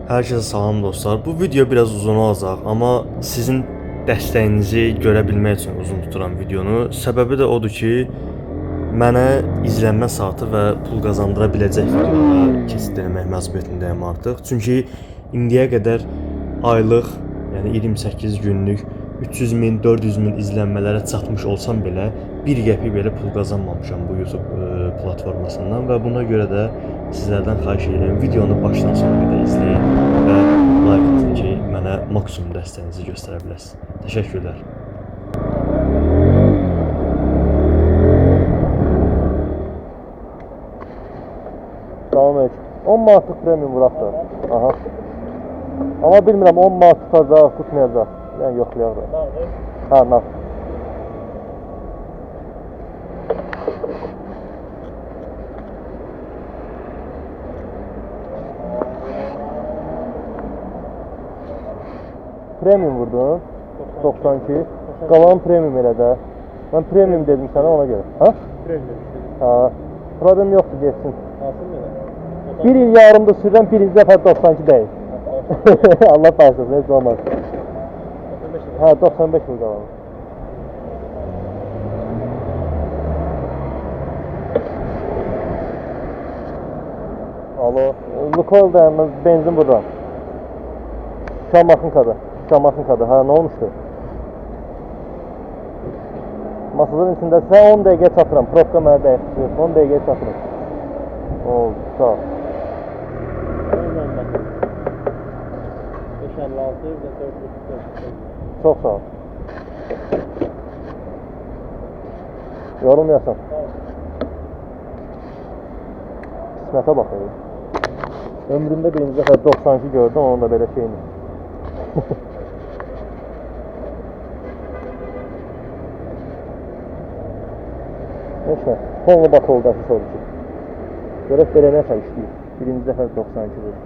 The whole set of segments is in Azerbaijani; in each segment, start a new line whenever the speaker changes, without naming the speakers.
Herkese salam dostlar. Bu video biraz uzun olacaq, amma sizin dəstəyinizi görə bilmək üçün uzun tuturam videonu. Səbəbi də odur ki, mənə izlənmə saatı və pul qazandıra biləcək videolara keçid etmək məcburiyyətindəyəm artıq. Çünki indiyə qədər aylıq, yəni 28 günlük 300 min, 400 min izlənmələrə çatmış olsam belə, bir qəpik belə pul qazanmamışam bu YouTube platformasından və buna görə də sizlərdən xahiş edirəm, videonu başdan sona qədər izləyin və like atın ki, mənə maksimum dəstəyinizi göstərə biləsiniz. Təşəkkürlər.
Salam aleyküm. 10 manatlıq premium buraxdı. Aha. Amma bilmirəm 10 manat tutacaq, tutmayacaq. Yəni yoxlayaq da. Hə, nağd. Premium vurdun. 92. Qalan premium elə də. Mən premium dedim sənə ona görə. Ha?
Premium.
Ha. Problem yoxdur, geçsin.
Alsın mı?
Bir il yarımda sürürəm, birinci dəfə 92 deyil. Allah bağışlasın, heç olmaz. Hə, 95 il qalan. Alo, Lukoil dayanmaz, benzin buradan. Şamaxınkada. Şamaxınkada, hə, nə olmuşdu? Masaların içində sən 10 dəqiqə çatıram, probka mənə dəyişdir, 10 dəqiqə çatıram. Oldu, sağ ol.
556,
Çox sağ ol. Yorulmayasan. Qismətə baxayım. Ömrümdə birinci dəfə 92 gördüm, onun da belə şeyini. Neyse, tonlu batolda soru ki. Görək belə nəsə işləyir. Birinci dəfə 92 vurdu.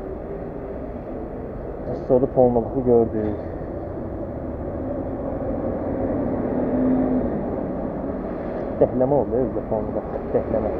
Sonra tonluluğu gördük. Dəhləmə oldu, özdə tonluda. Dəhləmə.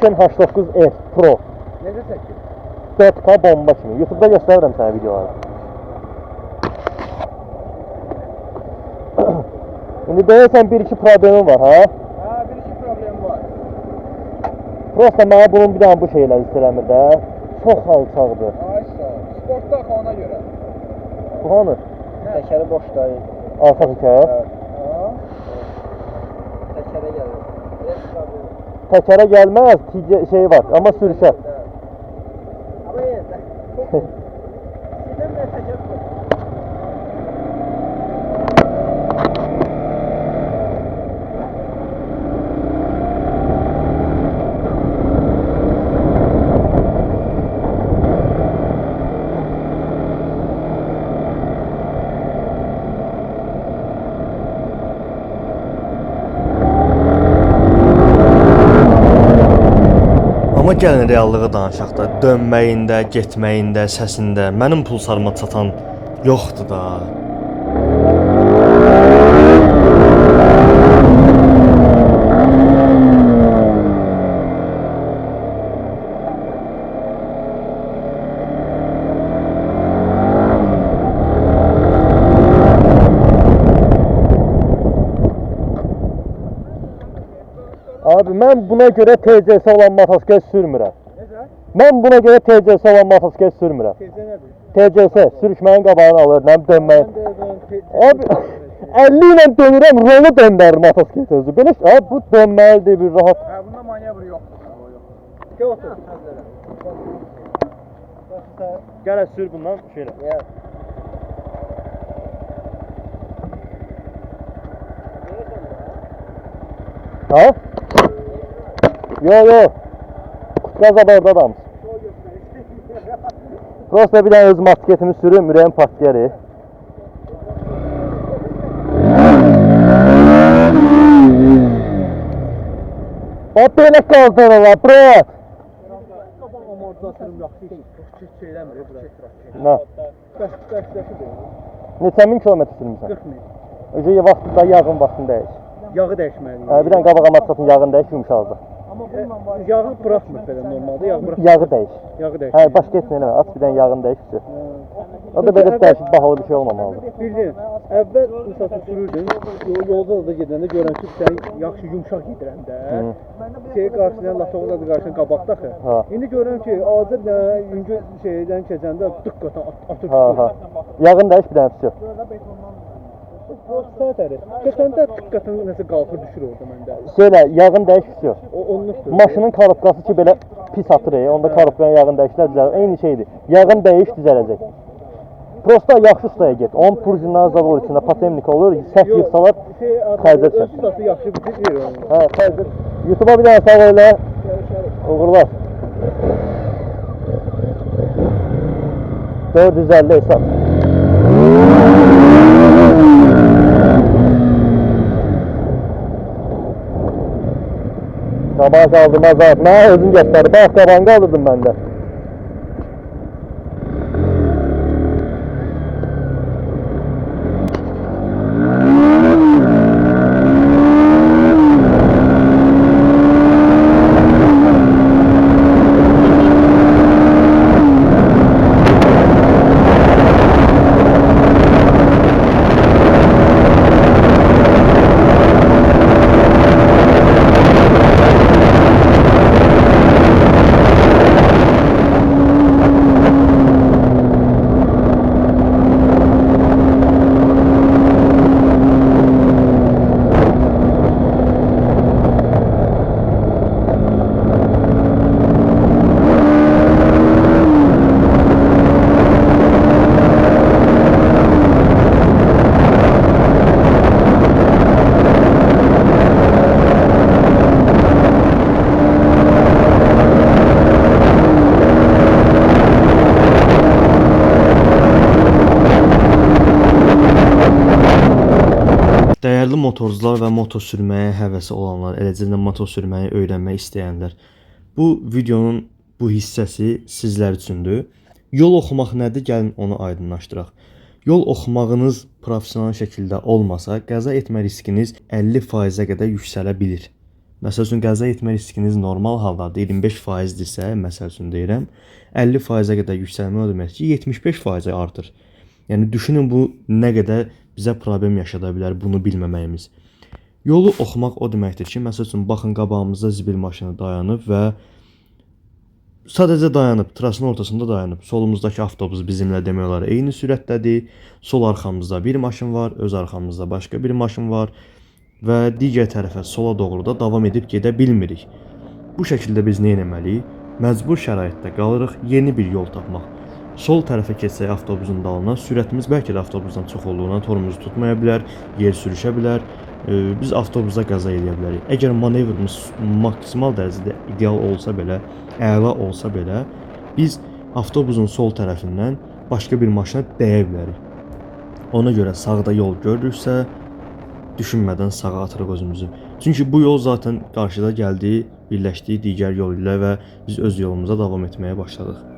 Citroen H9R Pro.
Necə çəkir?
4K bomba kimi. YouTube'da göstərirəm sənə videoları. İndi deyəsən 1-2 problemim var, ha?
Ha, bir-iki problem var.
Prosta mənə bunun bir dənə bu şeylər istələmir də. Çox alçaqdır.
Ay sağ ol. Sportda axı ona görə.
Bu hanı?
Təkəri boşdayı.
Arxa təkər.
Ha? Təkərə gəlir. Yes, problem.
Təkərə gəlməz, şey var, amma sürüşər.
Ama yenə. Sizdən də təkər var.
Amma gəlin reallığa danışaq da, dönməyində, getməyində, səsində mənim pulsarıma çatan yoxdur da.
Abi mən buna görə TCS olan motosiklet sürmürəm.
Necə?
Mən buna görə TCS olan motosiklet sürmürəm.
Tezə nədir?
TCS sürüşməyin qabağını alır, nə dönməyin. Abi 50 ilə dönürəm, rolu döndərir motosiklet özü. Belə abi bu dönməlidir bir rahat.
Ha, bunda manevr yoxdur. O yox. Gəl otur.
Gələ sür bundan şeylə.
Ya.
Ha? Yo. Kutkazada orada adamız. Prosta bir dənə öz motosikletimi sürüm, ürəyim patlayar. Bax belə qaldırırlar, brat.
Amortisatörüm yaxşı şey eləmir bura.
Nə?
Bəs
Neçə min kilometr sürmüsən?
40 min.
Öcə vaxtında yağın vaxtını dəyiş.
Yağı dəyişməliyik.
Bir dənə qabaq amortisatörün yağını dəyiş, yumşaldı.
Yağı buraxmır belə normalda, yağ buraxmır.
Yağı dəyiş.
Yağı dəyişir.
Hə, başqa heç nə eləmə. Aç bir dənə yağını dəyiş. O da belə dəyişib bahalı bir şey olmamalıdır.
Bildin, əvvəl məsələn sürürdün, yolda da gedəndə görən ki, sən yaxşı yumşaq gedirəndə, şey qarşılayan lasoğla da qarşılayan qabaqda axı.
Ha.
İndi görürəm ki, azı bir dənə yüngül şeydən keçəndə dıqqatan atır.
Ha. Yağını dəyiş bir dənə pisi.
Sətəri. Keçəndə dıqqatan nəsə qalxır düşür orada məndə.
Şeylə, yağını dəyiş pisi.
O onluqdur.
Maşının karobkası ki belə pis atır, onda karobkanın yağını dəyişlər düzəlir. Eyni şeydir. Yağını dəyiş düzələcək. Prosta yaxşı ustaya get. Onun purjinləri zad olur içində, patemnik olur, səhv yıxsalar xərcət çək.
Ustası yaxşı bilir onu.
Hə, xərcət. YouTube'a bir dənə sağ elə. Uğurlar. 450 hesab. Qabağa qaldırmaz abi. Mənə özüm göstərir. Bax, qabağını qaldırdım mən də.
Dəyərli motorcular və motor sürməyə həvəsi olanlar, eləcə də motor sürməyi öyrənmək istəyənlər, bu videonun bu hissəsi sizlər üçündür. Yol oxumaq nədir? Gəlin onu aydınlaşdıraq. Yol oxumağınız professional şəkildə olmasa, qəza etmə riskiniz 50%-ə qədər yüksələ bilir. Məsəl üçün qəza etmə riskiniz normal hallarda 25%-dirsə, məsəl üçün deyirəm, 50%-ə qədər yüksəlmə o demək ki, 75%-ə artır. Yəni düşünün bu nə qədər bizə problem yaşada bilər bunu bilməməyimiz. Yolu oxumaq o deməkdir ki, məsəl üçün baxın qabağımızda zibil maşını dayanıb və sadəcə dayanıb, trasın ortasında dayanıb. Solumuzdakı avtobus bizimlə demək olar eyni sürətdədir. Sol arxamızda bir maşın var, öz arxamızda başqa bir maşın var və digər tərəfə sola doğru da davam edib gedə bilmirik. Bu şəkildə biz nə etməliyik? Məcbur şəraitdə qalırıq yeni bir yol tapmaq. Sol tərəfə keçsək avtobusun dalına, sürətimiz bəlkə də avtobusdan çox olduğundan torumuzu tutmaya bilər, yer sürüşə bilər. Biz avtobusda qəza edə bilərik. Əgər manevrimiz maksimal dərəcədə ideal olsa belə, əla olsa belə, biz avtobusun sol tərəfindən başqa bir maşına dəyə bilərik. Ona görə sağda yol görürüksə, düşünmədən sağa atırıq özümüzü. Çünki bu yol zaten qarşıda gəldi, birləşdiyi digər yol ilə və biz öz yolumuza davam etməyə başladıq.